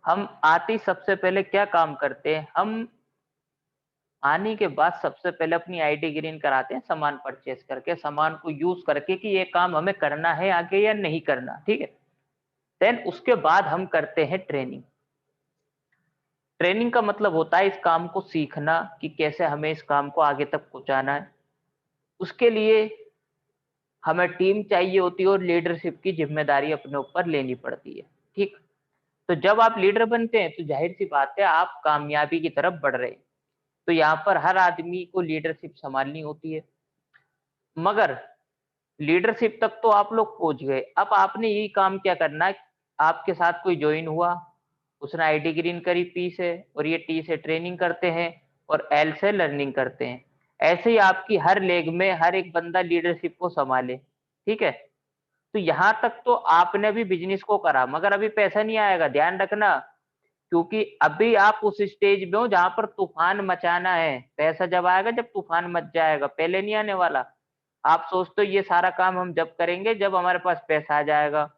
हम आते ही सबसे पहले क्या काम करते हैं, हम आने के बाद सबसे पहले अपनी आईडी ग्रीन कराते हैं सामान परचेज़ करके, सामान को यूज़ करके कि ये काम हमें करना है आगे या नहीं करना, ठीक है? देन उसके बाद हम करते हैं ट्रेनिंग। ट्रेनिंग का मतलब होता है इस काम को सीखना कि कैसे हमें इस काम को आगे तक पहुँचाना है। उसके लिए हमें टीम चाहिए होती है और लीडरशिप की ज़िम्मेदारी अपने ऊपर लेनी पड़ती है, ठीक? तो जब आप लीडर बनते हैं तो ज़ाहिर-सी बात है आप कामयाबी की तरफ बढ़ रहे हैं। तो यहाँ पर हर आदमी को लीडरशिप सँभालनी होती है। मगर लीडरशिप तक तो आप लोग पहुँच गए, अब आपने यही काम क्या करना है, आपके साथ कोई जॉइन हुआ, उसने आईडी ग्रीन करी पी से और ये टी से ट्रेनिंग करते हैं और एल से लर्निंग करते हैं। ऐसे ही आपकी हर लेग में हर एक बंदा लीडरशिप को सँभाले, ठीक है? तो यहाँ तक तो आपने भी बिज़नेस को करा, मगर अभी पैसा नहीं आएगा, ध्यान रखना। क्योंकि अभी आप उस स्टेज में हो जहाँ पर तूफ़ान मचाना है, पैसा जब आएगा जब तूफ़ान मच जाएगा, पहले नहीं आने वाला। आप सोचते हो ये सारा काम हम जब करेंगे जब हमारे पास पैसा आ जाएगा,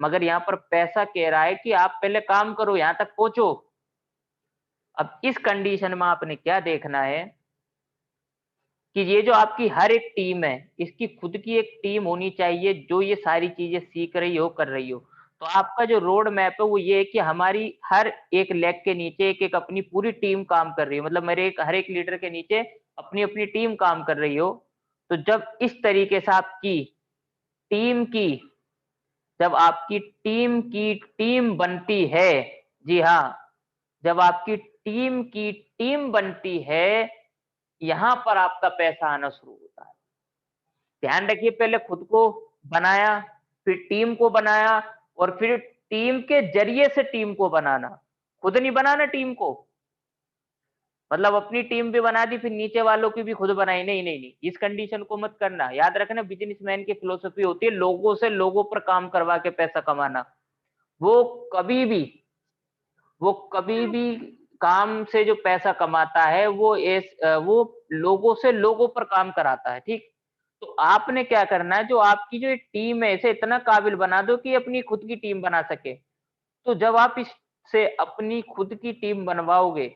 मगर यहाँ पर पैसा कह रहा है कि आप पहले काम करो, यहाँ तक पहुँचो। अब इस कंडीशन में आपने क्या देखना है कि ये जो आपकी हर एक टीम है, इसकी खुद की एक टीम होनी चाहिए जो ये सारी चीज़ें सीख रही हो, कर रही हो। तो आपका जो रोड मैप है वो ये है कि हमारी हर एक लेग के नीचे एक-एक अपनी पूरी टीम काम कर रही है। मतलब मेरे एक हर एक लीडर के नीचे अपनी-अपनी टीम काम कर रही हो। तो जब इस तरीके से आपकी टीम की जब आपकी टीम की टीम बनती है, जी हाँ, जब आपकी टीम की टीम बनती है, यहाँ पर आपका पैसा आना शुरू होता है। ध्यान रखिए पहले खुद को बनाया, फिर टीम को बनाया और फिर टीम के ज़रिए से टीम को बनाना। खुद नहीं बनाना टीम को, मतलब अपनी टीम भी बना दी फिर नीचे वालों की भी खुद बनाई, नहीं, नहीं, नहीं, इस कंडीशन को मत करना। याद रखना बिज़नेसमैन की फिलॉसफी होती है लोगों से लोगों पर काम करवा के पैसा कमाना। वो कभी भी वो कभी भी काम से जो पैसा कमाता है वो लोगों से लोगों पर काम कराता है, ठीक? तो आपने क्या करना है जो आपकी जो एक टीम है इसे इतना काबिल बना दो कि अपनी खुद की टीम बना सके। तो जब आप इससे अपनी खुद की टीम बनवाओगे,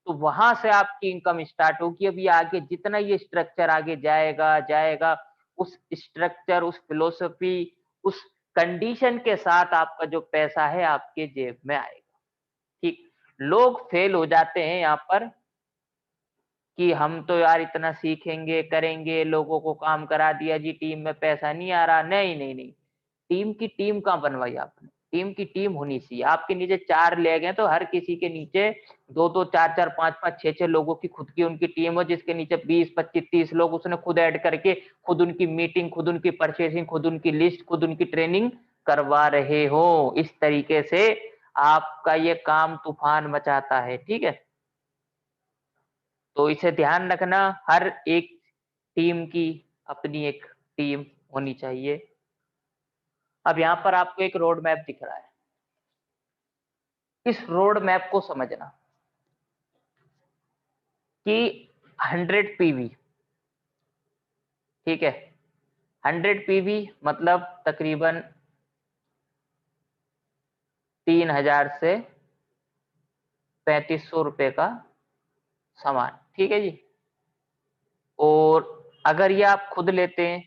तो वहाँ से आपकी इनकम स्टार्ट होगी। अब ये आगे जितना ये स्ट्रक्चर आगे जाएगा, जाएगा, उस स्ट्रक्चर, उस फिलॉसफी, उस कंडीशन के साथ आपका जो पैसा है आपके जेब में आएगा। ठीक, लोग फेल हो जाते हैं यहाँ पर कि हम तो यार इतना सीखेंगे, करेंगे, लोगों को काम करा दिया जी, टीम में पैसा नहीं आ रहा। नहीं, नहीं, नहीं, टीम की टीम कहाँ बनवाई आपने? टीम की टीम होनी चाहिए। आपके नीचे 4 लेग हैं तो हर किसी के नीचे 2-2, 4-4, 5-5, 6-6 लोगों की खुद की उनकी टीम हो जिसके नीचे 20, 25, 30 लोग उसने खुद ऐड करके खुद उनकी मीटिंग, खुद उनकी परचेज़िंग, खुद उनकी लिस्ट, खुद उनकी ट्रेनिंग करवा रहे हो। इस तरीके से आपका ये काम तूफ़ान मचाता है, ठीक है? तो इसे ध्यान रखना हर एक टीम की अपनी एक टीम होनी चाहिए। अब यहाँ पर आपको एक रोड मैप दिख रहा है। इस रोड मैप को समझना कि 100 पीवी, ठीक है? 100 पीवी मतलब तकरीबन 3000 से 3500 रुपए का सामान, ठीक है जी? और अगर ये आप खुद लेते हैं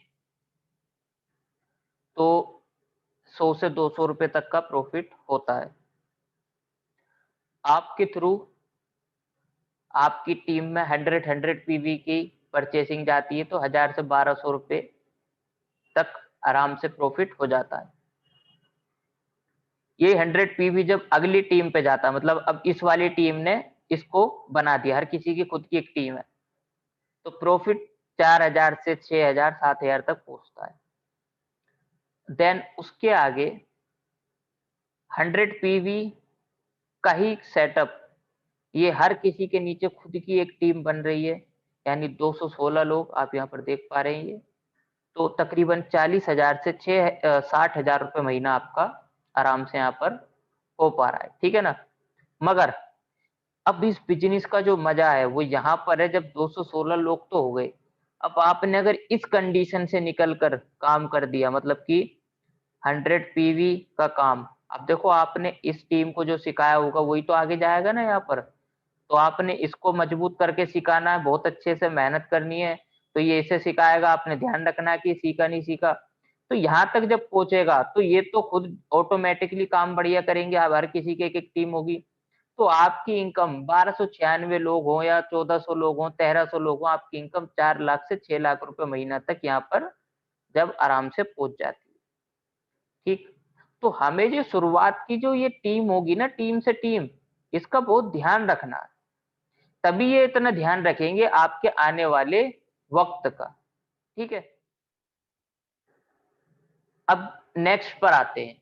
तो 100 से 200 रुपए तक का प्रॉफ़िट होता है। आपके थ्रू आपकी टीम में 100 पीवी की परचेसिंग जाती है तो 1000 से 1200 रुपए तक आराम से प्रॉफ़िट हो जाता है। ये 100 पीवी जब अगली टीम पे जाता है मतलब अब इस वाली टीम ने इसको बना दिया, हर किसी की खुद की एक टीम है, तो प्रॉफ़िट 4000 से 6000 7000 तक पहुँचता है। देन उसके आगे 100 पीवी का ही सेटअप ये हर किसी के नीचे खुद की एक टीम बन रही है, यानी 216 लोग आप यहाँ पर देख पा रहे हैं ये। तो तकरीबन 40,000 से 60,000 रुपए महीना आपका आराम से यहाँ पर हो पा रहा है, ठीक है ना? मगर अब इस बिज़नेस का जो मज़ा है वो यहाँ पर है जब 216 लोग तो हो गए। अब आपने अगर इस कंडीशन से निकल कर काम कर दिया मतलब कि 100 पीवी का काम अब देखो आपने इस टीम को जो सिखाया होगा वही तो आगे जाएगा ना यहाँ पर। तो आपने इसको मजबूत करके सिखाना है, बहुत अच्छे से मेहनत करनी है। तो ये इसे सिखाएगा, आपने ध्यान रखना है कि सीखा नहीं सीखा। तो यहाँ तक जब पहुंचेगा तो ये तो खुद ऑटोमेटिकली काम बढ़िया करेंगे। अब हर किसी की एक-एक टीम होगी। तो आपकी इनकम 1296 लोग हों या 1400 लोग हों, 1300 लोग हों, आपकी इनकम 4 लाख से 6 लाख रुपए महीना तक यहाँ पर जब आराम से पहुँच जाती है। ठीक? तो हमें जो शुरुआत की जो ये टीम होगी ना, टीम से टीम, इसका बहुत ध्यान रखना है। तभी ये इतना ध्यान रखेंगे आपके आने वाले वक़्त का। ठीक है? अब नेक्स्ट पर आते हैं।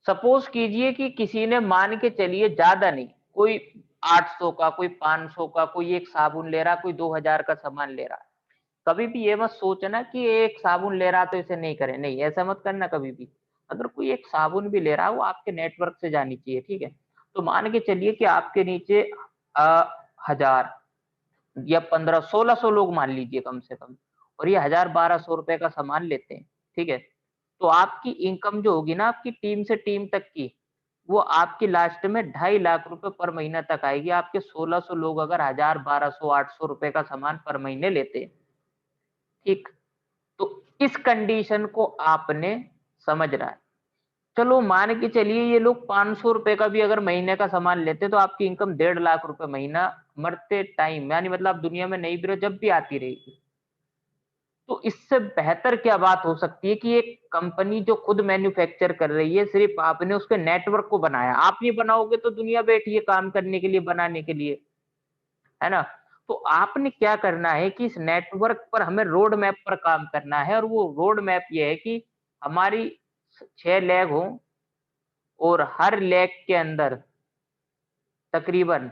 सपोज़ कीजिए कि किसी ने मान के चलिए ज़्यादा नहीं, कोई 800 का, कोई 500 का, कोई एक साबुन ले रहा है, कोई 2000 का सामान ले रहा है। कभी भी ये मत सोचना कि एक साबुन ले रहा है तो इसे नहीं करें, नहीं ऐसा मत करना कभी भी। अगर कोई एक साबुन भी ले रहा है वो आपके नेटवर्क से जानी चाहिए, ठीक है? तो मान के चलिए कि आपके नीचे 1000 या 1500-1600 लोग मान लीजिए कम से कम, और ये 1000-1200 रुपए का सामान लेते हैं, ठीक है? तो आपकी इनकम जो होगी ना आपकी टीम से टीम तक की, वो आपकी लास्ट में 2.5 लाख रुपए पर महीना तक आएगी। आपके 1600 लोग अगर 1000, 1200, 800 रुपए का सामान पर महीने लेते हैं, ठीक? तो इस कंडीशन को आपने समझना है। चलो मान के चलिए ये लोग 500 रुपए का भी अगर महीने का सामान लेते तो आपकी इनकम 1.5 लाख रुपए महीना मरते टाइम, यानी मतलब आप दुनिया में नहीं भी रहो जब भी आती रहेगी। तो इससे बेहतर क्या बात हो सकती है कि एक कंपनी जो खुद मैन्युफैक्चर कर रही है, सिर्फ आपने उसके नेटवर्क को बनाया। आप नहीं बनाओगे तो दुनिया बैठी है काम करने के लिए, बनाने के लिए, है ना? तो आपने क्या करना है कि इस नेटवर्क पर हमें रोड मैप पर काम करना है, और वो रोड मैप ये है कि हमारी 6 लेग हों और हर लेग के अंदर तकरीबन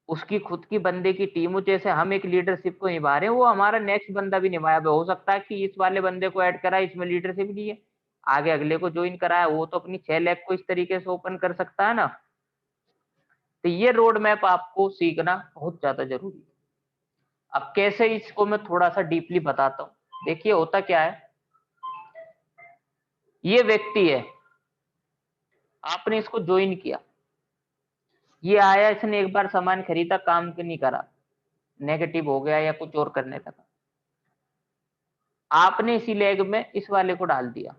उसकी खुद की बंदे की टीम हो। जैसे हम एक लीडरशिप को निभा रहे हैं, वो हमारा नेक्स्ट बंदा भी निभाए। अब हो सकता है कि इस वाले बंदे को ऐड करा, इसमें लीडरशिप नहीं है, आगे अगले को जॉइन कराया, वो तो अपनी 6 लेग को इस तरीके से ओपन कर सकता है ना। तो ये रोड मैप आपको सीखना बहुत ज्यादा जरूरी है। अब कैसे इसको मैं थोड़ा सा डीपली बताता हूँ। देखिए होता क्या है, ये व्यक्ति है, आपने इसको ज्वाइन किया, ये आया, इसने एक बार सामान खरीदा, काम नहीं करा, नेगेटिव हो गया या कुछ और करने लगा। आपने इसी लेग में इस वाले को डाल दिया,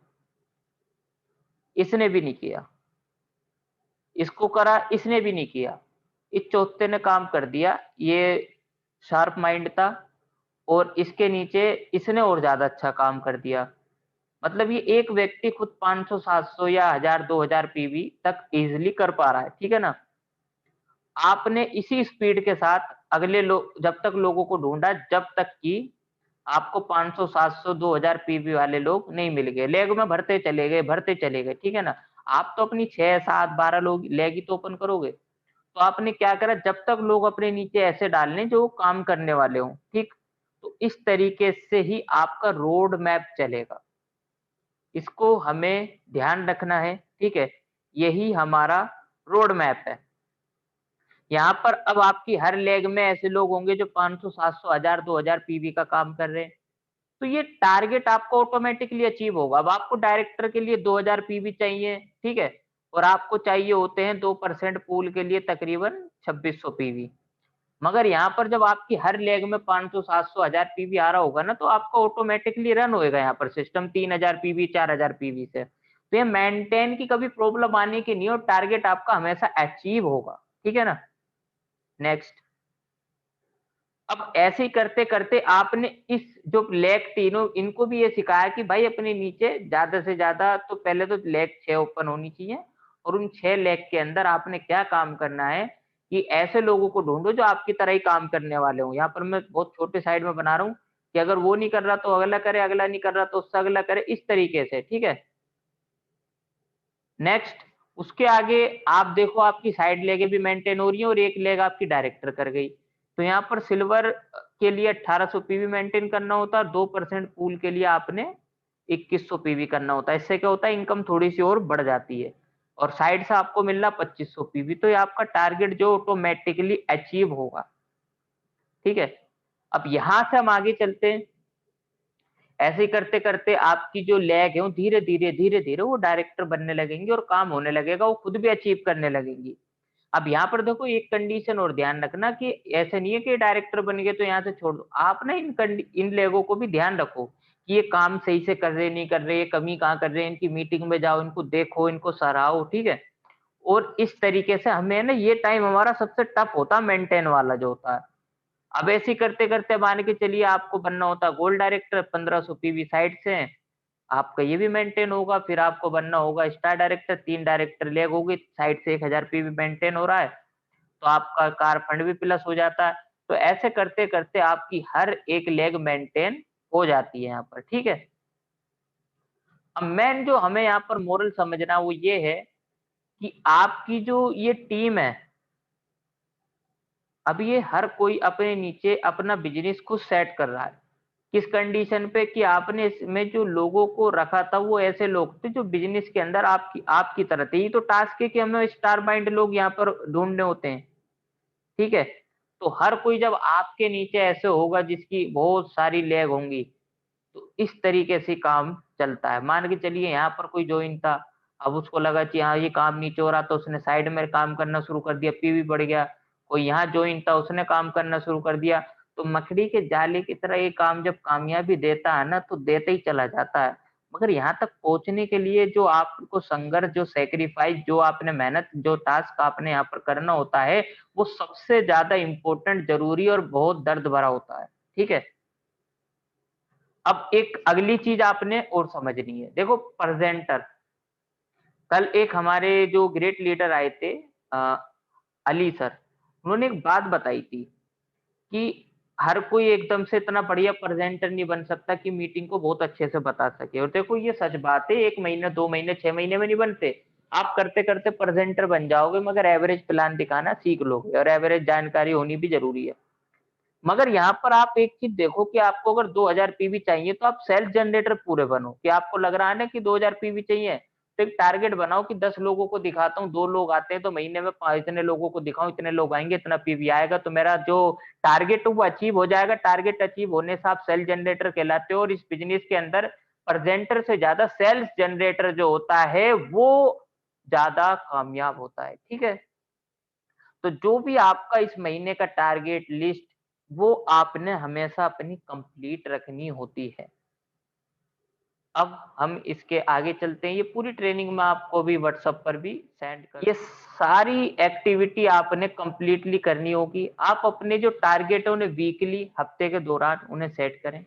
इसने भी नहीं किया, इसको करा, इसने भी नहीं किया, इस चौथे ने काम कर दिया, ये शार्प माइंड था, और इसके नीचे इसने और ज्यादा अच्छा काम कर दिया। मतलब ये एक व्यक्ति खुद 500, 700 या 1000, 2000 पीवी तक इजीली कर पा रहा है, ठीक है ना? आपने इसी स्पीड के साथ अगले लोग जब तक लोगों को ढूंढा, जब तक कि आपको 500, 700, 2000 पीवी वाले लोग नहीं मिल गए। लेग में भरते चले गए, भरते चले गए, ठीक है ना? आप तो अपनी 6, 7, 12 लोग लेग ही तो ओपन करोगे। तो आपने क्या करा, जब तक लोग अपने नीचे ऐसे डालने जो काम करने वाले हों, ठीक? तो इस तरीके से ही आपका रोड मैप चलेगा। इसको हमें ध्यान रखना है, ठीक है? यही हमारा रोड मैप है। यहाँ पर अब आपकी हर लेग में ऐसे लोग होंगे जो 500, 700, 1000, 2000 पीवी का काम कर रहे हैं। तो ये टारगेट आपको ऑटोमेटिकली अचीव होगा। अब आपको डायरेक्टर के लिए 2000 पीवी चाहिए, ठीक है? और आपको चाहिए होते हैं 2% पूल के लिए तकरीबन 2600 पीवी। मगर यहाँ पर जब आपकी हर लेग में 500, 700, 1000 पीवी आ रहा होगा ना, तो आपका ऑटोमेटिकली रन होएगा यहाँ पर सिस्टम 3000 पीवी, 4000 पीवी से। तो ये मेंटेन की कभी प्रॉब्लम आने की नहीं, और टारगेट आपका हमेशा अचीव होगा, ठीक है ना? नेक्स्ट। अब ऐसे ही करते-करते आपने इस जो लेग तीनों इनको भी ये सिखाया कि भाई अपने नीचे ज़्यादा से ज़्यादा तो पहले तो लेग 6 ओपन होनी चाहिए, और उन 6 लेग के अंदर आपने क्या काम करना है कि ऐसे लोगों को ढूँढो जो आपकी तरह ही काम करने वाले हों। यहाँ पर मैं बहुत छोटे साइड में बना रहा हूँ कि अगर वो नहीं कर रहा तो अगला करे, अगला नहीं कर रहा तो उससे अगला करे, इस तरीके से, ठीक है? नेक्स्ट, उसके आगे आप देखो आपकी साइड लेगें भी मेंटेन हो रही हैं और एक लेग आपकी डायरेक्टर कर गई। तो यहाँ पर सिल्वर के लिए 1800 पीवी मेंटेन करना होता है, 2% पूल के लिए आपने 2100 पीवी करना होता है। इससे क्या होता है, इनकम थोड़ी-सी और बढ़ जाती है, और साइड से आपको मिल रहा 2500 पीवी, तो ये आपका टारगेट जो ऑटोमैटिकली अचीव होगा, ठीक है? अब यहाँ से हम आगे चलते हैं। ऐसे ही करते करते आपकी जो लैग है वो धीरे धीरे वो डायरेक्टर बनने लगेंगी और काम होने लगेगा, वो खुद भी अचीव करने लगेंगी। अब यहाँ पर देखो एक कंडीशन और ध्यान रखना कि ऐसा नहीं है कि डायरेक्टर बन गए तो यहाँ से छोड़ दो, आप ना इन लोगों को भी ध्यान रखो कि ये काम सही से कर रहे नहीं कर रहे, ये कमी कहाँ कर रहे हैं, इनकी मीटिंग में जाओ, इनको देखो, इनको सराहो, ठीक है। और इस तरीके से हमें ना ये टाइम हमारा सबसे टफ होता है मेंटेन वाला जो होता है। अब ऐसे ही करते करते मान के चलिए आपको बनना होता है गोल्ड डायरेक्टर, 1500 पीवी साइड से हैं, आपका ये भी मेंटेन होगा, फिर आपको बनना होगा स्टार डायरेक्टर, 3 डायरेक्टर लेग होगी, साइड से 1000 पीवी मेंटेन हो रहा है, तो आपका कार फंड भी प्लस हो जाता है। तो ऐसे करते-करते आपकी हर एक लेग मेंटेन हो जाती है यहाँ पर, ठीक है? अब मेन जो हमें यहाँ पर मोरल समझना है वो ये है कि आपकी जो ये टीम है, अब ये हर कोई अपने नीचे अपना बिज़नेस खुद सेट कर रहा है। किस कंडीशन पे कि आपने इसमें जो लोगों को रखा था वो ऐसे लोग थे जो बिज़नेस के अंदर आपकी आपकी तरह थे। ये तो टास्क है कि हमें स्टार माइंड लोग यहाँ पर ढूँढने होते हैं। ठीक है? तो हर कोई जब आपके नीचे ऐसे होगा जिसकी बहुत सारी लैग होंगी, तो इस तरीके से काम चलता है। मान के चलिए यहाँ पर कोई जॉइन था, अब उसको लगा कि हाँ, ये काम नीचे हो रहा तो उसने साइड में काम करना शुरू कर दिया, पीवी बढ़ गया। कोई यहाँ जॉइन था, उसने काम करना शुरू कर दिया। तो मकड़ी के जाले की तरह ये काम जब कामयाबी देता है ना, तो देते ही चला जाता है। मगर यहाँ तक पहुँचने के लिए जो आपको संघर्ष, जो सैक्रिफाइस, जो आपने मेहनत, जो टास्क आपने यहाँ पर करना होता है, वो सबसे ज़्यादा इम्पोर्टेंट, ज़रूरी और बहुत दर्द भरा होता है। ठीक है? अब एक अगली चीज़ आपने और समझनी है। देखो प्रेज़ेंटर, कल एक हमारे जो ग्रेट लीडर आए थे अ, अली सर, उन्होंने एक बात बताई थी कि हर कोई एकदम से इतना बढ़िया प्रेज़ेंटर नहीं बन सकता कि मीटिंग को बहुत अच्छे से बता सके। और देखो ये सच बात है, 1 महीने, 2 महीने, 6 महीने में नहीं बनते। आप करते-करते प्रेज़ेंटर बन जाओगे, मगर एवरेज प्लान दिखाना सीख लोगे और एवरेज जानकारी होनी भी ज़रूरी है। मगर यहाँ पर आप एक चीज़ देखो कि आपको अगर 2000 पीवी चाहिए तो आप सेल्फ जनरेटर पूरे बनो, कि आपको लग रहा है ना कि 2000 पीवी चाहिए, तो एक टारगेट बनाओ कि 10 लोगों को दिखाता हूँ, 2 लोग आते हैं तो महीने में इतने लोगों को दिखाऊँ, इतने लोग आएँगे, इतना पीवी आएगा, तो मेरा जो टारगेट है वो अचीव हो जाएगा। टारगेट अचीव होने से आप सेल्फ जनरेटर कहलाते हो और इस बिज़नेस के अंदर प्रेज़ेंटर से ज़्यादा सेल्स जनरेटर जो होता है वो ज़्यादा कामयाब होता है, ठीक है? तो जो भी आपका इस महीने का टारगेट लिस्ट, वो आपने हमेशा अपनी कंप्लीट रखनी होती है। अब हम इसके आगे चलते हैं, ये पूरी ट्रेनिंग मैं आपको भी व्हाट्सएप पर भी सेंड कर, ये सारी एक्टिविटी आपने कंप्लीटली करनी होगी। आप अपने जो टारगेट है उन्हें वीकली, हफ्ते के दौरान उन्हें सेट करें।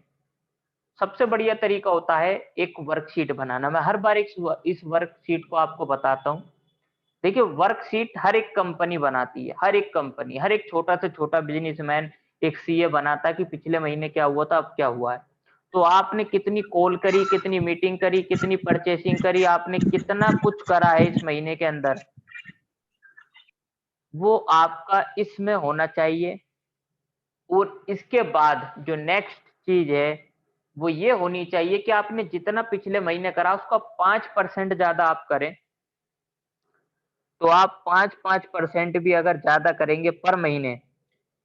सबसे बढ़िया तरीका होता है एक वर्कशीट बनाना। मैं हर बार इस वर्कशीट को आपको बताता हूँ। देखिए वर्कशीट हर एक कंपनी बनाती है, हर एक कंपनी, हर एक छोटा से छोटा बिज़नेसमैन एक सीए बनाता है कि पिछले महीने क्या हुआ था, अब क्या हुआ है। तो आपने कितनी कॉल करी, कितनी मीटिंग करी, कितनी परचेसिंग करी, आपने कितना कुछ करा है इस महीने के अंदर, वो आपका इसमें होना चाहिए। और इसके बाद जो नेक्स्ट चीज़ है, वो ये होनी चाहिए कि आपने जितना पिछले महीने करा उसका 5% ज़्यादा आप करें। तो आप 5-5% भी अगर ज़्यादा करेंगे पर महीने,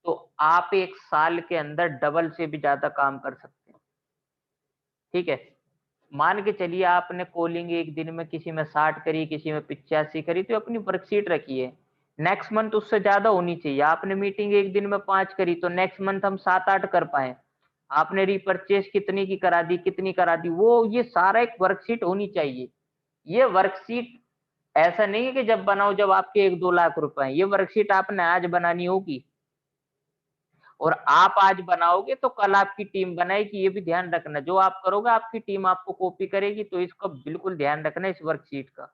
तो आप 1 साल के अंदर डबल से भी ज़्यादा काम कर सकते हैं, ठीक है? मान के चलिए आपने कॉलिंग एक दिन में किसी में 60 करी, किसी में 85 करी, तो अपनी वर्कशीट रखिए। नेक्स्ट मंथ उससे ज़्यादा होनी चाहिए। आपने मीटिंग एक दिन में 5 करी, तो नेक्स्ट मंथ हम 7-8 कर पाएँ। आपने रीपरचेज़ कितनी की करा दी, कितनी करा दी, वो ये सारा एक वर्कशीट होनी चाहिए। ये वर्कशीट ऐसा नहीं है कि जब बनाओ जब आपके 1-2 लाख रुपए हैं, ये वर्कशीट आपने आज बनानी होगी और आप आज बनाओगे तो कल आपकी टीम बनाएगी, ये भी ध्यान रखना। जो आप करोगे आपकी टीम आपको कॉपी करेगी, तो इसका बिल्कुल ध्यान रखना इस वर्कशीट का,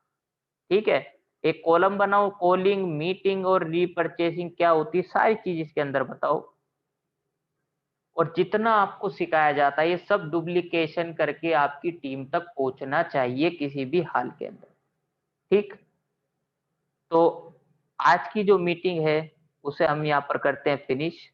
ठीक है? एक कॉलम बनाओ, कॉलिंग, मीटिंग और रीपरचेसिंग क्या होती है, सारी चीज़ इसके अंदर बताओ। और जितना आपको सिखाया जाता है, ये सब डुप्लीकेशन करके आपकी टीम तक पहुँचना चाहिए किसी भी हाल के अंदर, ठीक? तो आज की जो मीटिंग है, उसे हम यहाँ पर करते हैं फिनिश।